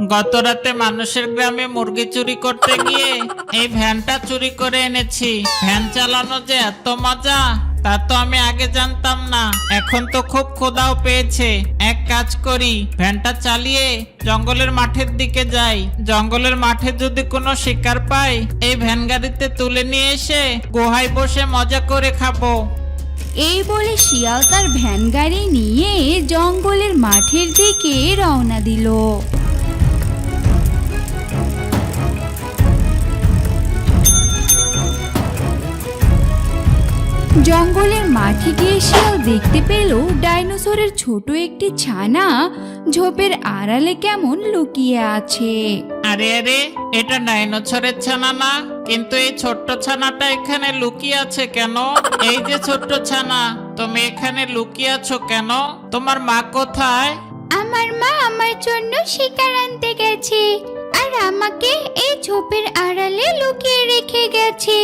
গত রাতে মানুষের গ্রামে মুরগি চুরি করতে গিয়ে এই ভ্যানটা চুরি করে এনেছি। ভ্যান চালানো যে এত মজা তা তো আমি আগে জানতাম না। এখন তো খুব ক্ষুধাও পেয়েছে। এক কাজ করি, ভ্যানটা চালিয়ে জঙ্গলের মাঠের দিকে যাই। জঙ্গলের মাঠে যদি কোনো শিকার পাই, এই ভ্যান গাড়িতে তুলে নিয়ে এসে গুহায় বসে মজা করে খাবো। এই বলে শিয়াল তার ভ্যান গাড়ি নিয়ে জঙ্গলের মাঠের দিকে রওনা দিল। জঙ্গলের মাঠে গিয়ে শিয়াল দেখতে পেল ডাইনোসরের ছোট একটি ছানা ঝোপের আড়ালে কেমন লুকিয়ে আছে। আরে আরে, এটা ডাইনোসরের ছানা না? কিন্তু এই ছোট্ট ছানাটা এখানে লুকিয়ে আছে কেন? এই যে ছোট্ট ছানা, তুমি এখানে লুকিয়ে আছো কেন? তোমার মা কোথায়? আমার মা আমার জন্য শিকার আনতে গেছে আর আমাকে এই ঝোপের আড়ালে লুকিয়ে রেখে গেছে।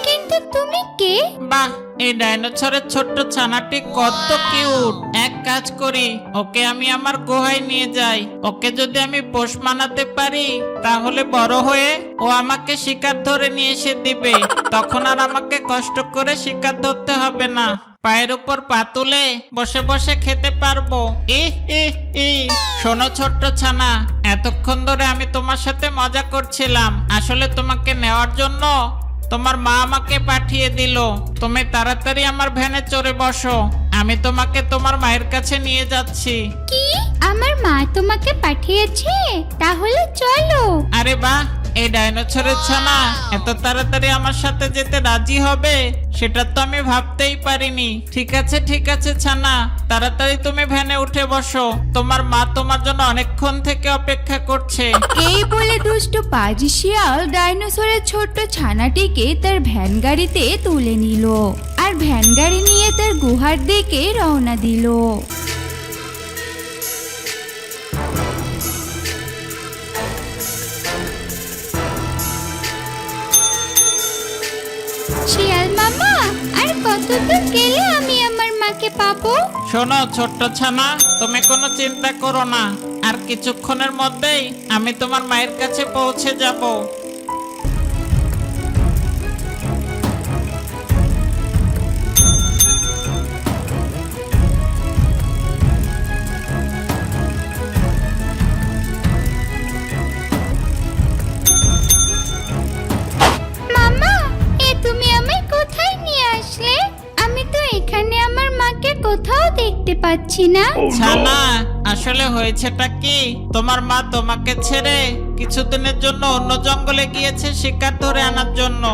কিন্তু তুমি কে? বাহ, এই ডাইনোসরের ছোট্ট ছানাটি কত কিউট। এক কাজ করি, ওকে আমি আমার গুহায় নিয়ে যাই। ওকে যদি আমি পোষ মানাতে পারি, তাহলে বড় হয়ে ও আমাকে শিকার ধরে নিয়ে এসে দিবে। তখন আর আমাকে কষ্ট করে শিকার ধরতে হবে না। পায়ের উপর পা তুলে বসে বসে খেতে পারবো। শোনো ছোট্ট ছানা, এতক্ষণ ধরে আমি তোমার সাথে মজা করছিলাম। আসলে তোমাকে নেওয়ার জন্য তোমার মা আমাকে পাঠিয়ে দিল। তুমি তাড়াতাড়ি আমার ভ্যানে চড়ে বসো, আমি তোমাকে তোমার মায়ের কাছে নিয়ে যাচ্ছি। কি? আমার মা তোমাকে পাঠিয়েছে? তাহলে চলো। আরে বাহ, এই ডাইনোসরের ছানা এত তাড়াতাড়ি আমার সাথে যেতে রাজি হবে সেটা তো আমি ভাবতেই পারিনি। ঠিক আছে ছানা, তাড়াতাড়ি তুমি ভ্যানে উঠে বসো। তোমার মা তোমার জন্য অনেকক্ষণ থেকে অপেক্ষা করছে। এই বলে দুষ্ট পাজি শিয়াল ডাইনোসরের ছোট্ট ছানাটিকে তার ভ্যান গাড়িতে তুলে নিল আর ভ্যান গাড়ি নিয়ে তার গুহার দিকে রওনা দিল। শিয়াল মামা, আর কতদূর গেলে আমি আমার মাকে পাবো? শোনো ছোট্ট ছানা, তুমি কোনো চিন্তা করো না, আর কিছুক্ষণের মধ্যেই আমি তোমার মায়ের কাছে পৌঁছে যাব। মামা, তুমি আমায় কোথায় নিয়ে আসলে? আমি তো এখানে আমার মাকে কোথাও দেখতে পাচ্ছি না। ছানা, আসলে হয়েছেটা কি, তোমার মা তোমাকে ছেড়ে কিছুদিনের জন্য অন্য জঙ্গলে গিয়েছে শিকার ধরে আনার জন্য।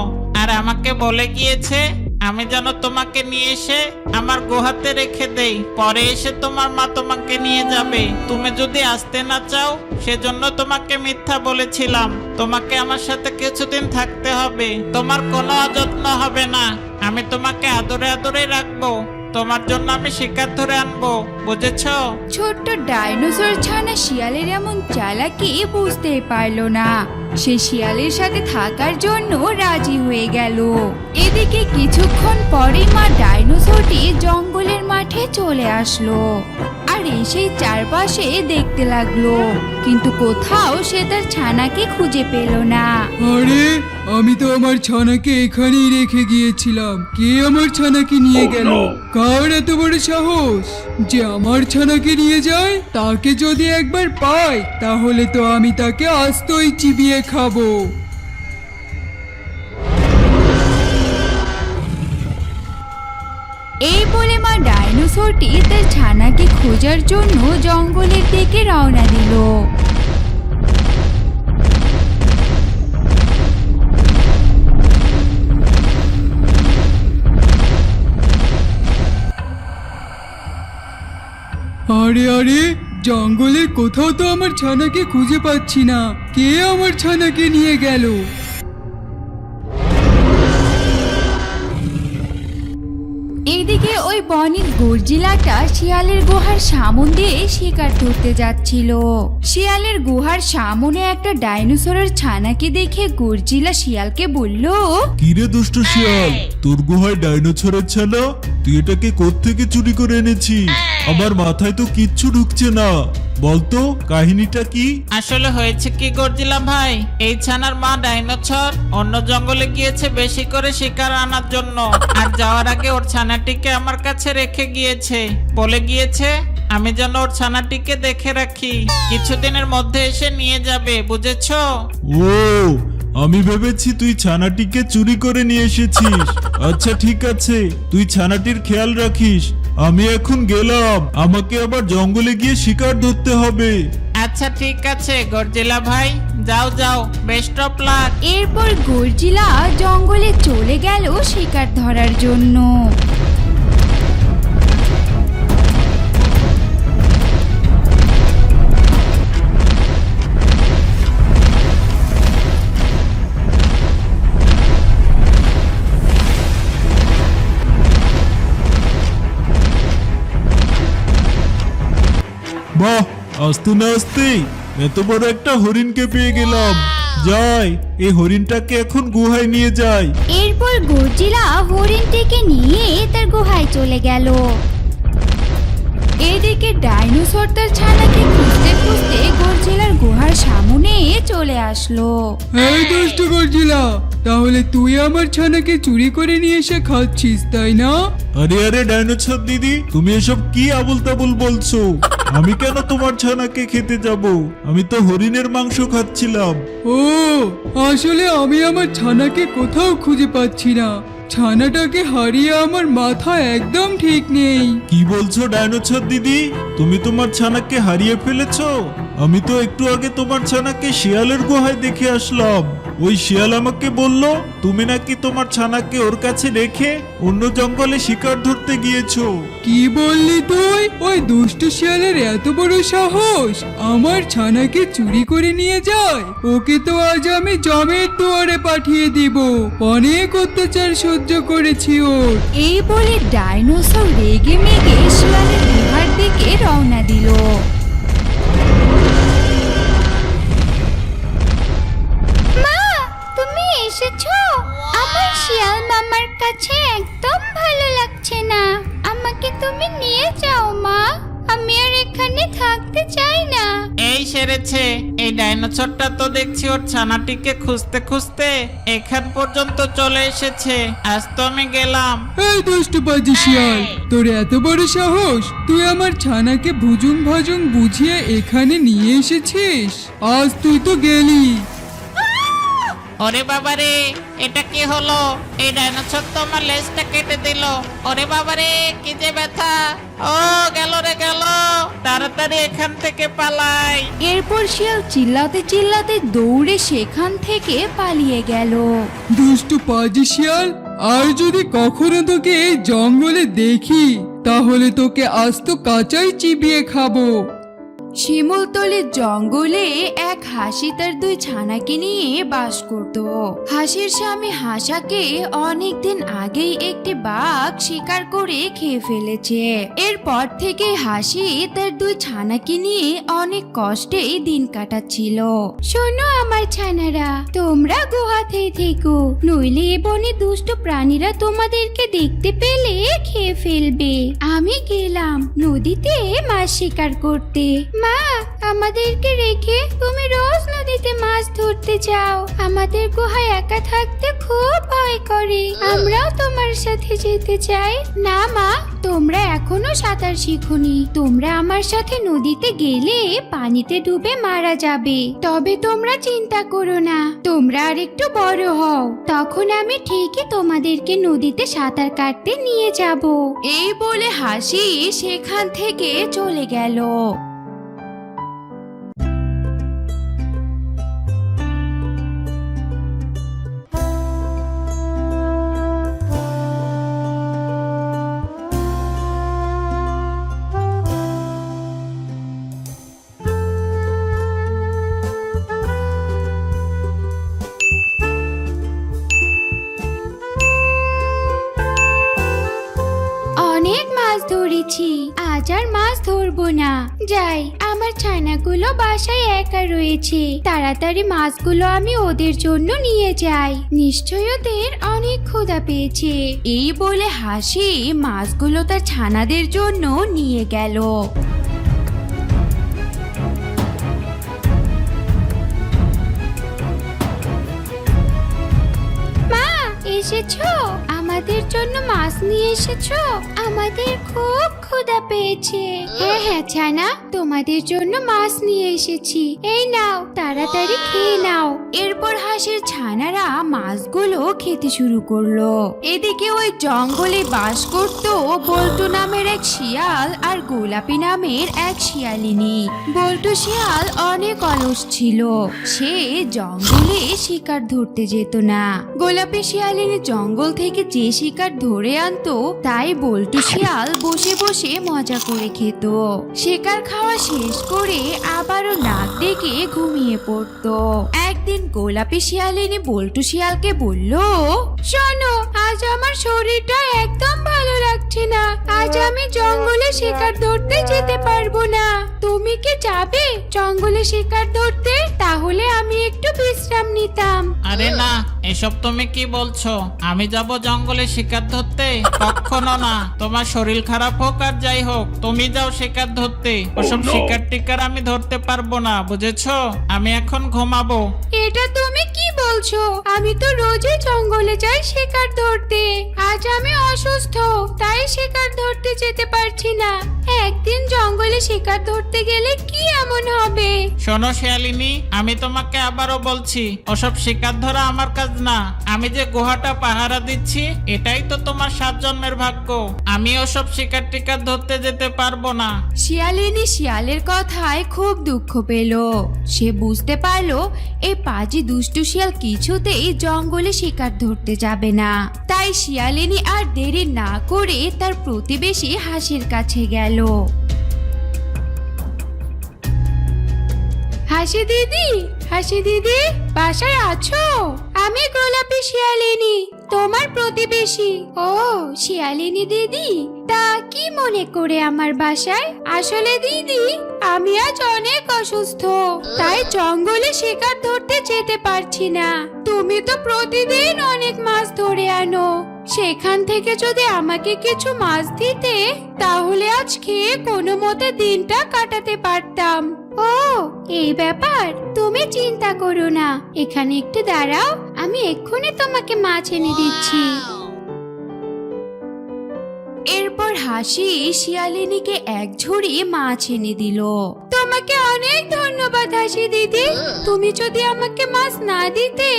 আর আমাকে বলে গিয়েছে আমি যেন তোমাকে নিয়ে এসে আমার গুহাতে রেখে দেই, পরে এসে তোমার মা তোমাকে নিয়ে যাবে। তুমি যদি আসতে না চাও সেজন্য তোমাকে মিথ্যা বলেছিলাম। তোমাকে আমার সাথে কিছুদিন থাকতে হবে, তোমার কোনো অযত্ন হবে না। আমি তোমাকে আদরে আদরে রাখবো, তোমার জন্য আমি শিকার ধরে আনবো, বুঝেছো? ছোট্ট ডাইনোসর ছানা শিয়ালের এমন চালাকি বুঝতে পারলো না। সে শিয়ালের সাথে থাকার জন্য রাজি হয়ে গেল। এদিকে কিছুক্ষণ পরে মা ডাইনোসরটি জঙ্গলের মাঠে চলে আসলো আর এসে চারপাশে দেখতে লাগলো, কিন্তু কোথাও সে তার ছানাকে খুঁজে পেল না। আরে, আমি তো আমার ছানাকে এখানেই রেখে গিয়েছিলাম। কে আমার ছানাকে নিয়ে গেল? কার এত বড় সাহস যে আমার ছানাকে নিয়ে যায়? তাকে যদি একবার পাই তাহলে তো আমি তাকে আস্তই চিবিয়ে খাবো। এই বলে মা ডাইনোসরটি তার ছানাকে খোঁজার জন্য জঙ্গলের দিকে রওনা দিল। আরে আরে, জঙ্গলে কোথাও তো আমার ছানাকে খুঁজে পাচ্ছি না। কে আমার ছানাকে নিয়ে গেল? এইদিকে ওই বনের গর্জিলাটা শিয়ালের গুহার সামন দিয়ে শিকার ধরতে যাচ্ছিল। শিয়ালের গুহার সামনে একটা ডাইনোসরের ছানাকে দেখে গর্জিলা শিয়ালকে বলল, কিরে দুষ্ট শিয়াল, তোর গুহায় ডাইনোসরের ছানা? তুই এটাকে কোত্থেকে চুরি করে এনেছিস? আমার মাথায় তো কিচ্ছু ঢুকছে না। বলতো কাহিনীটা কি? আসলে হয়েছে কি গর্জিলা ভাই, এই ছানার মা ডাইনোসর অন্য জঙ্গলে গিয়েছে বেশি করে শিকার আনার জন্য। আর যাওয়ার আগে ওর ছানাটিকে আমার কাছে রেখে গিয়েছে, বলে গিয়েছে আমি যেন ওর ছানাটিকে দেখে রাখি, কিছুদিনের মধ্যে এসে নিয়ে যাবে, বুঝেছো? ও, আমি ভেবেছি তুই ছানাটিকে চুরি করে নিয়ে এসেছিস। আচ্ছা ঠিক আছে, তুই ছানাটির খেয়াল রাখিস। আমি এখন গেলাম, আমাকে আবার জঙ্গলে গিয়ে শিকার ধরতে হবে। আচ্ছা ঠিক আছে গর্জিলা ভাই, যাও যাও, বেস্ট অফ লাক। এরপর গর্জিলা জঙ্গলে চলে গেল শিকার ধরার জন্য। বাহ, আস্তে না আস্তে এত বড় একটা হরিণকে পেয়ে গেলাম। যাই, এই হরিণটাকে এখন গুহায় নিয়ে যাই। এরপর গর্জিলা হরিণটিকে নিয়ে তার গুহায় চলে গেল। এদিকে ডাইনোসর তার ছানাকে খুঁজতে খুঁজতে গর্জিলার গুহার সামনে চলে আসলো। এই দুষ্ট গর্জিলা, তাহলে তুই আমার ছানাকে চুরি করে নিয়ে এসে খাচ্ছিস, তাই না? আরে আরে ডাইনোসর দিদি, তুমি এসব কি আবল তাবল বলছো? আমি কেন তোমার ছানাকে খেতে যাব? আমি তো হরিণের মাংস খাচ্ছিলাম। ও, আসলে আমি আমার ছানাকে কোথাও খুঁজে পাচ্ছি না। ছানাটাকে হারিয়ে আমার মাথা একদম ঠিক নেই। কি বলছো ডাইনোসর দিদি, তুমি তোমার ছানাকে হারিয়ে ফেলেছো? আমি তো একটু আগে তোমার ছানাকে শিয়ালের গুহায় দেখে আসলাম। ওই শিয়াল আমাকে বলল তুমি নাকি তোমার ছানাকে ওর কাছে রেখে অন্য জঙ্গলে শিকার ধরতে গিয়েছো। কি বললি তুই? ওই দুষ্ট শিয়ালের এত বড় সাহস আমার ছানাকে চুরি করে নিয়ে যায়? ওকে তো আজ আমি জমের দুয়ারে পাঠিয়ে দিব। অনেক অত্যাচার সহ্য করেছি ওর। এই বলে ডাইনোসর রেগে মেগে শিয়ালের গুহার দিকে রওনা দিল। মা, তুমি এসেছো? আমার শিয়াল মামার কাছে একদম ভালো লাগছে না। আমাকে তুমি নিয়ে যাও মা, আমি আর এখানে থাকতে চাই না। এই সেরেছে, এই ডাইনোসরটা তো দেখছি ওর ছানাটিকে খুঁজতে খুঁজতে এখান পর্যন্ত চলে এসেছে। আজ তো আমি গেলাম। এই দুষ্ট পাজি শিয়াল, তোর এত বড় সাহস! তুই আমার ছানাকে ভুজুং ভাজুং বুঝিয়ে এখানে নিয়ে এসেছিস। আজ তুই তো গেলি। ওরে বাবারে, এটা কি হলো? এই ডাইনোসর তো আমার লেজটা কেটে দিল। ওরে বাবারে, কি যে ব্যথা! ও গেল রে গেল, তাড়াতাড়ি এখান থেকে পালাই। এরপর শিয়াল চিল্লাতে চিল্লাতে দৌড়ে সেখান থেকে পালিয়ে গেল। দুষ্ট পাজি শিয়াল, আর যদি কখনো তোকে এই জঙ্গলে দেখি তাহলে তোকে আজ তো কাঁচাই চিবিয়ে খাবো। শিমুলতলির জঙ্গলে এক হাসি তার দুই ছানাকে নিয়ে বাস করত। হাসির স্বামী হাসাকে অনেকদিন আগেই একটি বাঘ শিকার করে খেয়ে ফেলেছে। এরপর থেকে হাসি তার দুই ছানাকে নিয়ে অনেক কষ্টেই দিন কাটাচ্ছিল। শোনো আমার ছানারা, তোমরা গুহাতেই থেকো, নইলে এ বনে দুষ্ট প্রাণীরা তোমাদেরকে দেখতে পেলে খেয়ে ফেলবে। আমি গেলাম নদীতে মাছ শিকার করতে। মা, আমাদেরকে রেখে তুমি রোজ নদীতে মাছ ধরতে যাও। আমাদের গুহায় একা থাকতে খুব ভয় করে। আমরাও তোমার সাথে যেতে চাই। না মা, তোমরা এখনো সাঁতার শিখোনি। তোমরা আমার সাথে নদীতে গেলে পানিতে ডুবে মারা যাবে। তবে তোমরা চিন্তা করো না, তোমরা আর একটু বড় হও, তখন আমি ঠিকই তোমাদেরকে নদীতে সাঁতার কাটতে নিয়ে যাব। এই বলে হাসি সেখান থেকে চলে গেল। অনেক মাছ ধরেছি, আজ আর মাছ ধরবো না। যাই, আমার ছানাগুলো বাসায় একা রয়েছে। তাড়াতাড়ি মাছগুলো আমি ওদের জন্য নিয়ে যাই। নিশ্চয় ওদের অনেক ক্ষুধা পেয়েছে। এই বলে হাসি মাছগুলো তার ছানাদের জন্য নিয়ে গেল। এসেছো? আমাদের জন্য মাছ নিয়ে এসেছো? আমাদের খুব ক্ষুধা পেয়েছে। হ্যাঁ হ্যাঁ ছানা, তোমাদের জন্য মাছ নিয়ে এসেছি। এই নাও, তাড়াতাড়ি খেয়ে নাও। এরপর হাঁসের ছানারা মাছগুলো খেতে শুরু করলো। এদিকে ওই জঙ্গলে বাস করত বল্টু নামের এক শিয়াল আর গোলাপি নামের এক শিয়ালিনী। বল্টু শিয়াল অনেক অলস ছিল, সে জঙ্গলে শিকার ধরতে যেত না। গোলাপি শিয়ালিনী জঙ্গল থেকে যে শিকার ধরে আনতো তাই বল্টু শিয়াল বসে বসে মজা করে খেত। শিকার খাওয়া শেষ করে আবারও নাক ডেকে ঘুমিয়ে পড়তো। একদিন গোলাপি শিয়ালিনী বল্টু শিয়ালকে বলল, শোনো, আজ আমার শরীরটা একদম ভালো লাগছে না। আজ আমি জঙ্গলে শিকার ধরতে যেতে পারবো না। তুমি কি যাবে জঙ্গলে শিকার ধরতে? তাহলে আমি একটু বিশ্রাম নিতাম। আরে না, এসব তুমি কি বলছো? আমি যাব জঙ্গলে শিকার ধরতে? কখনো না। তোমার শরীর খারাপ হোক আর যাই হোক, তুমি যাও শিকার ধরতে। ওসব শিকার টিকার আমি ধরতে পারবো না, বুঝেছো? আমি এখন ঘুমাবো। এটা তুমি কি বলছো? আমি তো রোজই জঙ্গলে যাই শিকার ধরতে। আজ আমি অসুস্থ, তাই শিকার ধরতে যেতে পারছি না। একদিন জঙ্গলে শিকার ধরতে গেলে কি এমন হবে? শোনো শিয়ালিনী, আমি তোমাকে আবারও বলছি, ওসব শিকার ধরা আমার কাজ না। আমি যে গুহাটা পাহারা দিচ্ছি, এটাই তো তোমার 7 জন্মের ভাগ্য। আমি ওসব শিকার টিকার ধরতে যেতে পারবো না। শিয়ালিনী শিয়ালের কথায় খুব দুঃখ পেল। সে বুঝতে পারলো এই পাজি দুষ্টু শিয়াল কিছুতেই জঙ্গলে শিকার ধরতে যাবে না। তাই শিয়ালিনী আর দেরি না করে তার প্রতিবেশী হাসির কাছে গেল। হাসি দিদি, হাসি দিদি, বাসায় আছো? আমি গোলাপি শিয়ালিনী, তোমার প্রতিবেশী। ও শিয়ালিনী দিদি, তা কি মনে করে আমার বাসায়? আসলে দিদি, আমি আজ অনেক অসুস্থ, তাই জঙ্গলে শিকার ধরতে যেতে পারছি না। তুমি তো প্রতিদিন অনেক মাছ ধরে আনো, সেখান থেকে যদি আমাকে কিছু মাছ দিতে তাহলে আজ খেয়ে কোনো মতে দিনটা কাটাতে পারতাম। ও এই ব্যাপার, তুমি চিন্তা করো না, এখানে একটু দাঁড়াও, আমি এক্ষুনি তোমাকে মাছ এনে দিচ্ছি। এরপর হাসি শিয়ালিনীকে এক ঝুড়ি মাছ এনে দিল। তোমাকে অনেক ধন্যবাদ হাসি দিদি। তুমি যদি আমাকে মাছ না দিতে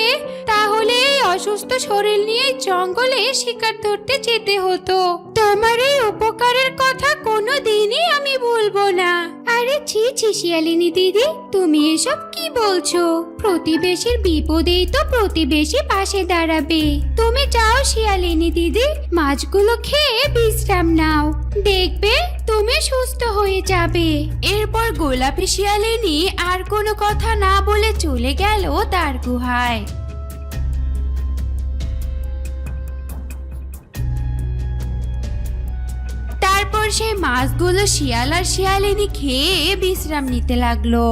তাহলে এই অসুস্থ শরীর নিয়ে জঙ্গলে শিকার ধরতে যেতে হতো। তোমার এই উপকারের কথা কোনোদিনই আমি ভুলবো না। আরে ছি ছি শিয়ালিনী দিদি, তুমি এসব কি বলছো? প্রতিবেশীর বিপদেই তো প্রতিবেশী পাশে দাঁড়াবে। তুমি যাও শিয়ালিনী দিদি, মাছগুলো খেয়ে বিশ্রাম নাও, দেখবে তুমি সুস্থ হয়ে যাবে। এরপর গোলাপি শিয়ালিনী আর কোনো কথা না বলে চলে গেল তার গুহায়। তারপর সেই মাছগুলো শিয়াল আর শিয়ালিনী খেয়ে বিশ্রাম নিতে লাগলো।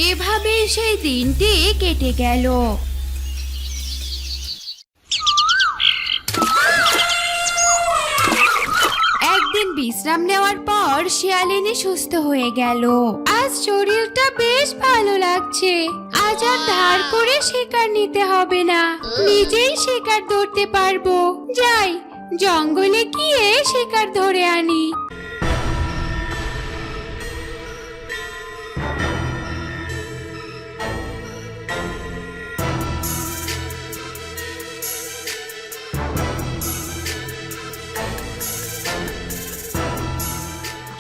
এভাবে সেই দিনটি কেটে গেল। একদিন বিশ্রাম নেওয়ার পর শিয়ালিনী সুস্থ হয়ে গেল। আজ শরীরটা বেশ ভালো লাগছে। আজ আর ধার করে শিকার নিতে হবে না, নিজেই শিকার ধরতে পারবো। যাই, জঙ্গলে গিয়ে শিকার ধরে আনি।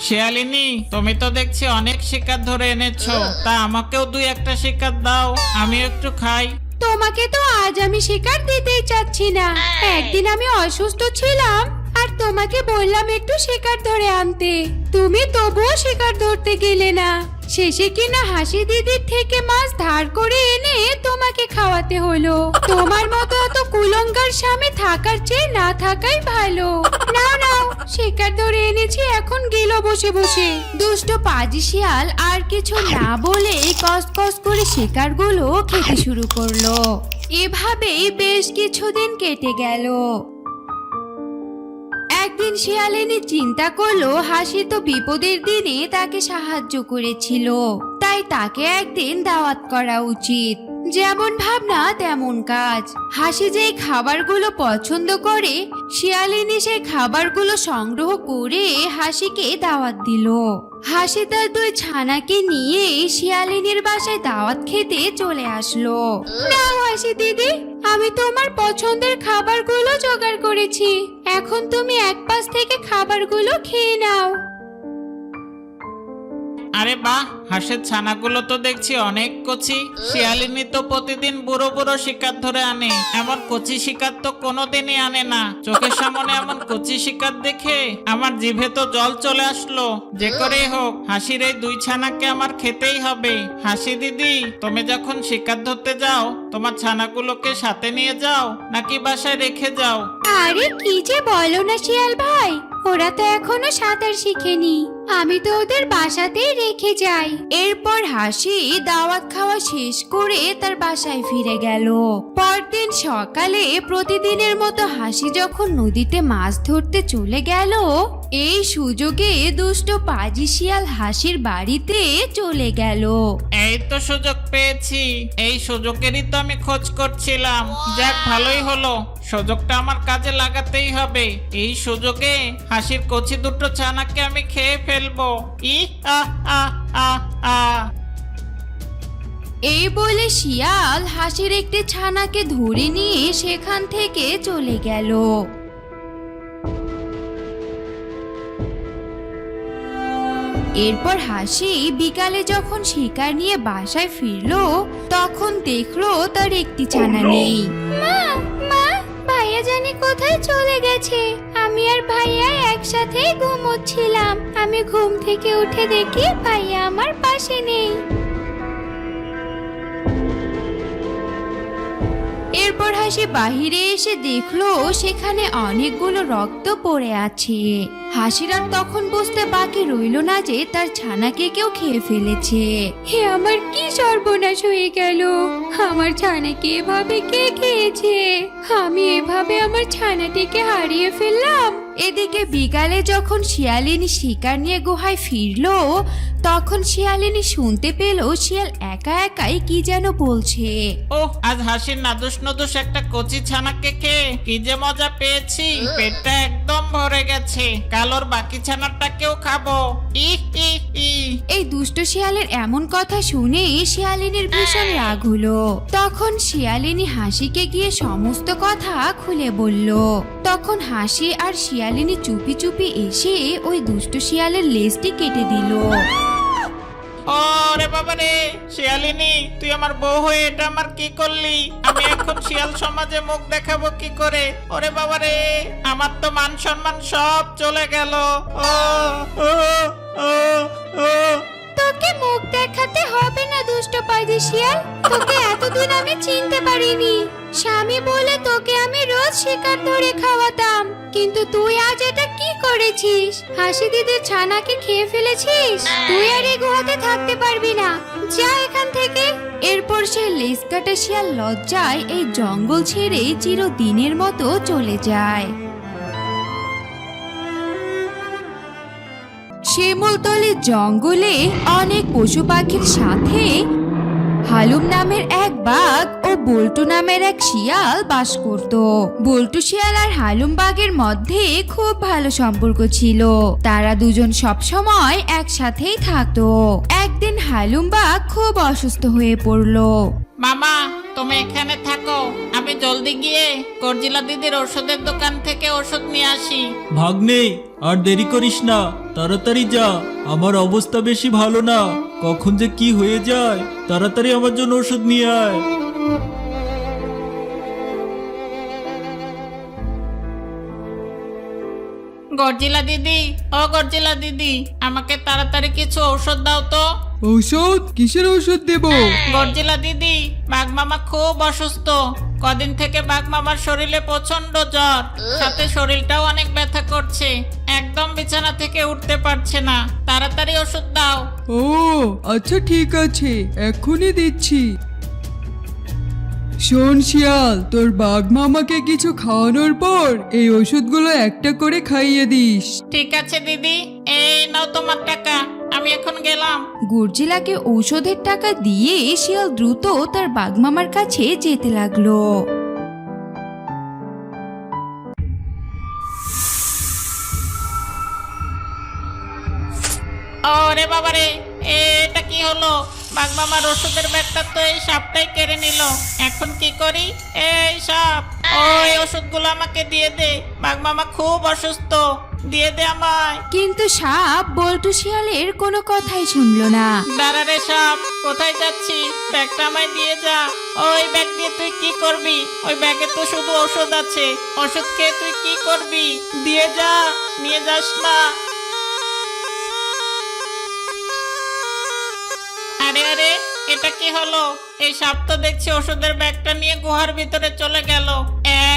শিয়ালিনী, তুমি তো দেখছি অনেক শিকার ধরে এনেছো, তা আমাকেও 2-1টা শিকার দাও, আমি একটু খাই। তোমাকে তো আজ আমি শিকার দিতেই চাচ্ছি না। একদিন আমি অসুস্থ ছিলাম আর তোমাকে বললাম একটু শিকার ধরে আনতে, তুমি তবুও শিকার ধরতে গেলে না। শেষে কিনা হাসি দিদির থেকে মাছ ধার করে এনে তোমাকে খাওয়াতে হলো। তোমার মতো এত কুলঙ্গার স্বামী থাকার চেয়ে না থাকাই ভালো। নাও নাও, শিকার ধরে এনেছি, এখন গেলো বসে বসে। দুষ্ট পাজি শিয়াল আর কিছু না বলে কস কস করে শিকারগুলো খেতে শুরু করলো। এভাবেই বেশ কিছুদিন কেটে গেল। একদিন শিয়ালিনী চিন্তা করলো হাসি তো বিপদের দিনে তাকে সাহায্য করেছিল, তাই তাকে একদিন দাওয়াত করা উচিত। যেমন ভাবনা তেমন কাজ। হাসি যেই খাবারগুলো পছন্দ করে, শিয়ালিনী সেই খাবারগুলো সংগ্রহ করে হাসিকে দাওয়াত দিল। হাসি তার 2 ছানাকে নিয়ে শিয়ালিনীর বাসায় দাওয়াত খেতে চলে আসলো। নাও হাসি দিদি, আমি তোমার পছন্দের খাবারগুলো জোগাড় করেছি। এখন তুমি এক পাশ থেকে খাবারগুলো খেয়ে নাও। আরে বাহ, হাঁসের ছানাগুলো তো দেখছি অনেক কচি। শিয়ালিনী তো প্রতিদিন বুড়ো বুড়ো শিকার ধরে আনে, এমন কচি শিকার তো কোনোদিনই আনে না। চোখের সামনে এমন কচি শিকার দেখে আমার জিভে তো জল চলে আসলো। যে করেই হোক হাসির এই 2 ছানাকে আমার খেতেই হবে। হাসি দিদি, তুমি যখন শিকার ধরতে যাও তোমার ছানাগুলোকে সাথে নিয়ে যাও নাকি বাসায় রেখে যাও? আরে কি যে বলো না শিয়াল ভাই, ওরা তো এখনো সাঁতার শিখেনি, আমি তো ওদের বাসাতেই রেখে যাই। এরপর হাসি দাওয়াত খাওয়া শেষ করে তার বাসায় ফিরে গেল। পরদিন সকালে প্রতিদিনের মতো হাসি যখন নদীতে মাছ ধরতে চলে গেল, এই সুযোগে দুষ্ট পাজি শিয়াল হাসির বাড়িতে চলে গেল। এই তো সুযোগ পেয়েছি, এই সুযোগেরই তো আমি খোঁজ করছিলাম। যাক, ভালোই হলো, সুযোগটা আমার কাজে লাগাতেই হবে। এই সুযোগে হাসির কচি 2 ছানাকে আমি খেয়ে ফেলবো। ই আ আ আ আ। এই বলে শিয়াল হাসির একটি ছানাকে ধরে নিয়ে সেখান থেকে চলে গেল। এরপর হাসি বিকালে যখন শিকার নিয়ে বাসায় ফিরলো, তখন দেখলো তার একটি ছানা নেই। মা মা, ভাইয়া জানি কোথায় চলে গেছে। আমি আর ভাইয়া একসাথে ঘুমোচ্ছিলাম, আমি ঘুম থেকে উঠে দেখি ভাইয়া আমার পাশে নেই। এরপর হাসি বাহিরে এসে দেখলো সেখানে অনেকগুলো রক্ত পড়ে আছে। হাসির আর তখন বুঝতে বাকি রইল না যে তার ছানাকে কেউ খেয়ে ফেলেছে। হে আমার কি সর্বনাশ হয়ে গেল, আমার ছানাকে এভাবে কে খেয়েছে? আমি এভাবে আমার ছানাটিকে হারিয়ে ফেললাম। এদিকে বিকালে যখন শিয়ালিনী শিকার নিয়ে গুহায় ফিরলো, তখন শিয়ালিনী শুনতে পেল শিয়াল একা একাই কি যেন বলছে। ও, আজ হাসির নাদুস নদুস একটা কচি ছানাকে খেয়ে কি যে মজা পেয়েছি, পেটটা একদম ভরে গেছে। কালোর বাকি ছানাটাকেও খাবো। ই ই ই। এই দুষ্ট শিয়ালের এমন কথা শুনে শিয়ালিনীর ভীষণ রাগ হলো। তখন শিয়ালিনী হাসিকে গিয়ে সমস্ত কথা খুলে বলল। তখন হাসি আর শিয়ালিনী চুপি চুপি এসে ওই দুষ্ট শিয়ালের লেজটি কেটে দিল। ওরে বাবা রে, শিয়ালিনী তুই আমার বউ হয়ে এটা আমার কি করলি? আমি এখন শিয়াল সমাজে মুখ দেখাবো কি করে? ওরে বাবা রে, আমার তো মান সম্মান সব চলে গেল। ও ও ও ও। তোকে মুখ দেখাতে হবে না দুষ্ট পাজি শিয়াল, তোকে এতদিন আমি চিনতে পারিনি। স্বামী বলে তোকে আমি রোজ শিকার ধরে খাওয়াতাম, কিন্তু তুই আজ এটা কি করেছিস? হাসি দিদির ছানাকে খেয়ে ফেলেছিস। তুই আর এই গুহাতে থাকতে পারবি না, যা এখান থেকে। এরপর সে লেজ কাটা শিয়াল লজ্জায় এই জঙ্গল ছেড়ে চিরদিনের মতো চলে যায়। শিমুলতলির জঙ্গলে অনেক পশু পাখির সাথে হালুম নামের এক বাঘ ও বল্টু নামের এক শিয়াল বাস করত। বল্টু শিয়াল আর হালুম বাঘের মধ্যে খুব ভালো সম্পর্ক ছিল, তারা দুজন সব সময় একসাথেই থাকতো। একদিন হালুম বাঘ খুব অসুস্থ হয়ে পড়লো। মামা, তুমি এখানে থাকো, আমি জলদি গিয়ে গর্জিলা দিদির ওষুধের দোকান থেকে ওষুধ নিয়ে আসি। ভাগ্নে, আর দেরি করিস না, তাড়াতাড়ি যা, আমার অবস্থা বেশি ভালো না, কখন যে কি হয়ে যায়, তাড়াতাড়ি আমার জন্য ওষুধ নিয়ে আয়। গর্জিলা দিদি, ও গর্জিলা দিদি, আমাকে তাড়াতাড়ি কিছু ঔষধ দাও তো। ঔষধ? কিসের ঔষধ দেব? গর্জিলা দিদি, বাঘ মামা খুব অসুস্থ। কদিন থেকে বাঘ মামার শরীরে প্রচন্ড জ্বর, সাথে শরীরটাও অনেক ব্যথা করছে, একদম বিছানা থেকে উঠতে পারছে না। তাড়াতাড়ি ওষুধ দাও। ও আচ্ছা, ঠিক আছে, এক্ষুনি দিচ্ছি। শোন শিয়াল, তোর বাঘ মামাকে কিছু খাওয়ানোর পর এই ওষুধগুলো একটা করে খাইয়ে দিস। ঠিক আছে দিদি, এই নাও তোমার টাকা। আমি এখন গেলাম। গর্জিলাকে ঔষধের টাকা দিয়ে শিয়াল দ্রুত তার বাঘমামার কাছে যেতে লাগলো। ওরে বাবারে, এটা কি হলো? বাঘমামার ওষুধের ব্যাগটা তো এই সাপটাই কেড়ে নিল। এখন কি করি? এই সাপ, ওই ওষুধগুলো আমাকে দিয়ে দে। বাঘমামা খুব অসুস্থ, দিয়ে দে আমায়। কিন্তু সাপ বল্টু শিয়ালের কোনো কথাই শুনলো না। দাঁড়া রে সাপ, কোথায় যাচ্ছিস? ব্যাগটা আমায় দিয়ে যা। ওই ব্যাগ দিয়ে তুই কি করবি? ওই ব্যাগে তো শুধু ওষুধ আছে। ওষুধ খেয়ে তুই কি করবি? দিয়ে যা, নিয়ে যাস না। আরে আরে, এটা কি হলো? এই সাপ তো দেখছি ওষুধের ব্যাগটা নিয়ে গুহার ভিতরে চলে গেল।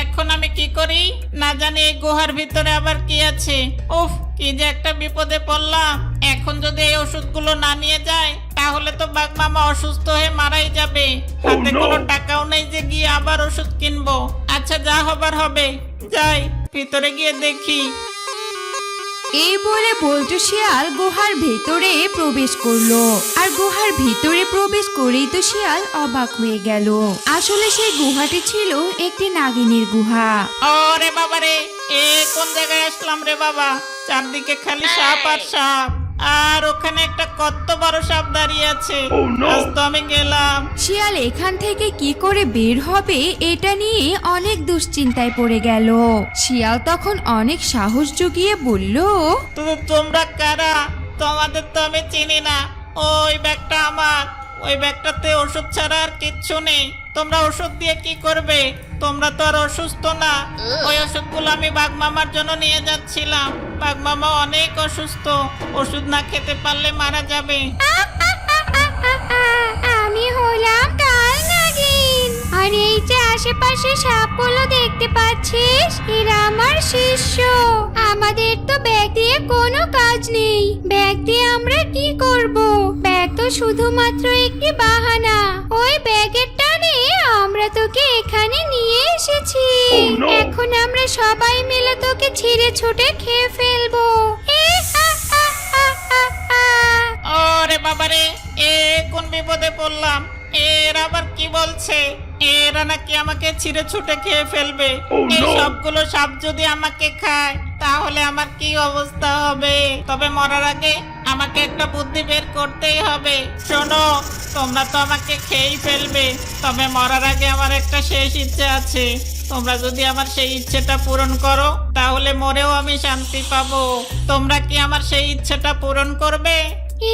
এখন আমি কি করি? না জানি এই গুহার ভিতরে আবার কি আছে। উফ, কি যে একটা বিপদে পড়লাম। এখন যদি এই ওষুধগুলো না নিয়ে যায় তাহলে তো বাঘমামা অসুস্থ হয়ে মারাই যাবে। হাতে কোনো টাকাও নেই যে গিয়ে আবার ওষুধ কিনবো। আচ্ছা, যা হবার হবে, যাই ভিতরে গিয়ে দেখি। এই বলে বল্টু শিয়াল গুহার ভেতরে প্রবেশ করলো। আর গুহার ভিতরে প্রবেশ করেই তো শিয়াল অবাক হয়ে গেল। আসলে সেই গুহাটি ছিল একটি নাগিনীর গুহা। ওরে বাবারে, কোন জায়গায় আসলাম রে বাবা? চারদিকে খালি সাপ আর সাপ। আর ওখানে একটা কত বড় সাপ দাঁড়িয়ে আছে। আজ তো আমি গেলাম। শিয়াল এখান থেকে কি করে বের হবে এটা নিয়ে অনেক দুশ্চিন্তায় পড়ে গেল। শিয়াল তখন অনেক সাহস জুগিয়ে বলল, তোমরা কারা? তোমাদের তো আমি চিনি না। ওই ব্যাগটা আমার। ওই ব্যাগটাতে ওষুধ ছাড়া আর কিচ্ছু নেই। তোমরা ওষুধ দিয়ে কি করবে? তোমরা তো আর অসুস্থ না। ওই ওষুধগুলো আমি বাঘমামার জন্য নিয়ে যাচ্ছিলাম। বাঘমামা অনেক অসুস্থ, ওষুধ না খেতে পারলে মারা যাবে। আমি হলাম কাল নাগিন। আর এই যে আশেপাশে সাপগুলো দেখতে পাচ্ছিস, এরা আমার শিষ্য। আমাদের তো ব্যাগ দিয়ে কোনো কাজ নেই। ব্যাগ দিয়ে আমরা কি করব? ব্যাগ তো শুধুমাত্র একটি বাহানা। ওই ব্যাগের টানে আমরা তোকে এখানে নিয়ে এসেছি। এখন আমরা সবাই মিলে তোকে ছিঁড়ে ছুটে খেয়ে ফেলবো। ওরে বাবারে, কোন বিপদে পড়লাম? এরা আবার কি বলছে? এরা নাকি আমাকে ছিঁড়ে ছুটে খেয়ে ফেলবে। এই সবগুলো সাপ যদি আমাকে খায় তাহলে আমার কি অবস্থা হবে? তবে মরার আগে আমাকে একটা বুদ্ধি বের করতেই হবে। শোনো, তোমরা তো আমাকে খেয়েই ফেলবে, তবে মরার আগে আমার একটা শেষ ইচ্ছে আছে। তোমরা যদি আমার সেই ইচ্ছেটা পূরণ করো তাহলে মরেও আমি শান্তি পাবো। তোমরা কি আমার সেই ইচ্ছেটা পূরণ করবে?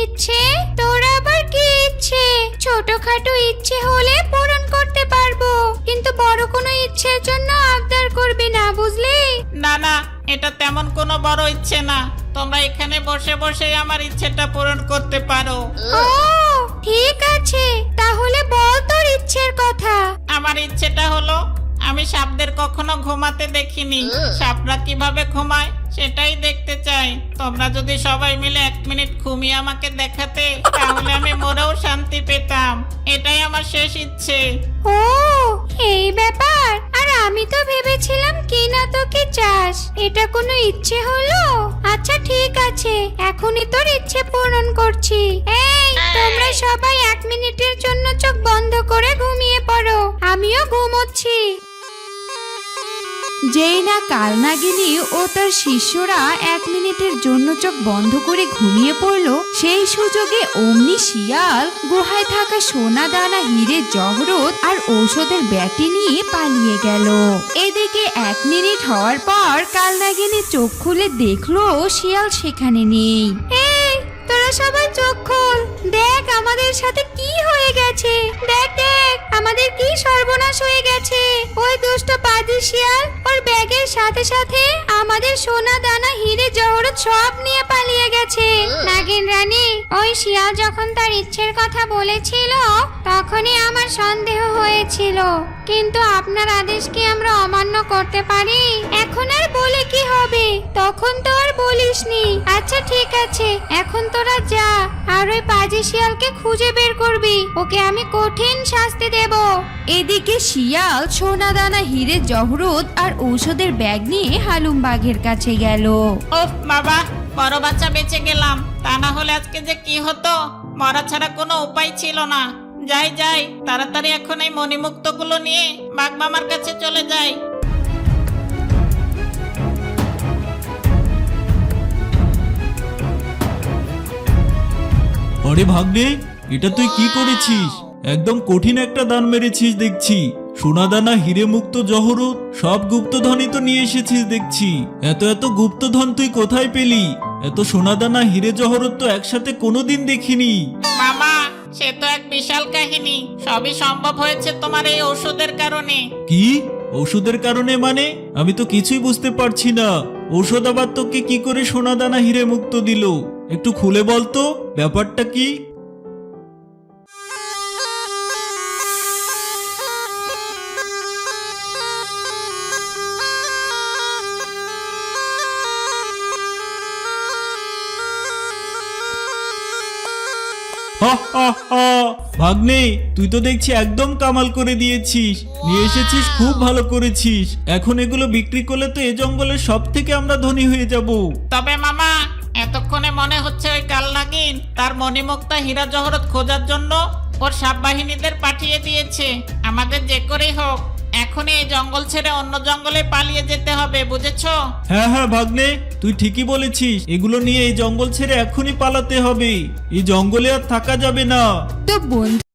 ইচ্ছে? তোর আবার কি ইচ্ছে? ছোটখাটো ইচ্ছে হলে পূরণ করতে পারবো, কিন্তু বড় কোনো ইচ্ছের জন্য আবদার করবি না, বুঝলি? না না, এটা তেমন কোনো বড় ইচ্ছে না। তোমরা এখানে বসে বসে আমার ইচ্ছেটা পূরণ করতে পারো। ও ঠিক আছে, তাহলে বল তোর ইচ্ছের কথা। আমার ইচ্ছেটা হলো, আমি সাপদের কখনো ঘুমাতে দেখিনি। সাপরা কিভাবে ঘুমায় সেটাই দেখতে চাই। তোমরা যদি সবাই মিলে 1 মিনিট ঘুমিয়ে আমাকে দেখাতে তাহলে আমি মরেও শান্তি পেতাম। এটাই আমার শেষ ইচ্ছে। ও এই ব্যাপার। আর আমি তো ভেবেছিলাম কি না তোকে চাস। এটা কোনো ইচ্ছে হলো? আচ্ছা ঠিক আছে, এখনই তোর ইচ্ছে পূরণ করছি। এই তোমরা সবাই 1 মিনিটের জন্য চোখ বন্ধ করে ঘুমিয়ে পড়ো। আমিও ঘুমোচ্ছি। যেই না কালনাগিনী ও তার শিষ্যরা 1 মিনিটের জন্য চোখ বন্ধ করে ঘুমিয়ে পড়লো, সেই সুযোগে অমনি শিয়াল গুহায় থাকা সোনা দানা, হিরে জহরত আর ঔষধের ব্যাগটি নিয়ে পালিয়ে গেল। এদিকে 1 মিনিট হওয়ার পর কালনাগিনী চোখ খুলে দেখলো শিয়াল সেখানে নেই। এই তোরা সবাই চোখ খোল, দেখ আমাদের সাথে কি হয়ে গেছে। দেখ দেখ আমাদের কি সর্বনাশ হয়ে গেছে। ওই দুষ্ট পাজি শিয়াল ওর ব্যাগের সাথে সাথে আমাদের সোনা দানা, হিরে জহরত সব নিয়ে পালিয়ে গেছে। নাগিন রানী, ওই শিয়াল যখন তার ইচ্ছের কথা বলেছিল তখনই আমার সন্দেহ হয়েছিল, কিন্তু আপনার আদেশ কি আমরা অমান্য করতে পারি? এখন আর বলে কি হবে? তখন তো আর বলিসনি। আচ্ছা ঠিক আছে, এখন তোরা যা আর ওই পাজি শিয়ালকে খুঁজে বের করবি। ওকে আমি কঠিন শাস্তি দেব। এদিকে শিয়াল সোনা দানা, হিরে জহরত আর ঔষধের ব্যাগ নিয়ে হালুম বাঘের কাছে গেল। ওহ বাবা, বড় বাচ্চা বেঁচে গেলাম, তা না হলে আজকে যে কি হতো, মরা ছাড়া কোনো উপায় ছিল না। যাই যাই, তাড়াতাড়ি এখন এই মণিমুক্তগুলো নিয়ে বাঘ মামার কাছে চলে যাই। আরে ভাগ্নে, এটা তুই কি করেছিস? একদম কঠিন একটা দান মেরেছিস দেখছি। সোনাদানা, হিরে মুক্ত জহরত সব গুপ্তধনই তো নিয়ে এসেছিস দেখছি। এত এত গুপ্তধন তুই কোথায় পেলি? এত সোনাদানা, হিরে জহরত তো একসাথে কোনোদিন দেখিনি। মামা, সে তো এক বিশাল কাহিনী। সবই সম্ভব হয়েছে তোমার এই ঔষধের কারণে। কি ওষুধের কারণে মানে? আমি তো কিছুই বুঝতে পারছি না। ঔষধ আবার তোকে কি করে সোনাদানা, হিরে মুক্ত দিল? একটু খুলে বলতো ব্যাপারটা কি? হা হা হা! ভাগ্নে, তুই তো দেখছি একদম কামাল করে দিয়েছিস। নিয়ে এসেছিস, খুব ভালো করেছিস। এখন এগুলো বিক্রি করলে তো এ জঙ্গলের সব থেকে আমরা ধনী হয়ে যাব। তবে মামা, এতক্ষণে মনে হচ্ছে ওই কাল নাগিন তার মণিমুক্তা হীরা জহরত খোঁজার জন্য ওর সাপ বাহিনীদের পাঠিয়ে দিয়েছে। আমাদের যে করেই হোক এখনই এই জঙ্গল ছেড়ে অন্য জঙ্গলে পালিয়ে যেতে হবে, বুঝেছো? হ্যাঁ হ্যাঁ ভাগ্নে, তুই ঠিকই বলেছিস। এগুলো নিয়ে এই জঙ্গল ছেড়ে এখনই পালাতে হবে। এই জঙ্গলে আর থাকা যাবে না। তো বন্ধু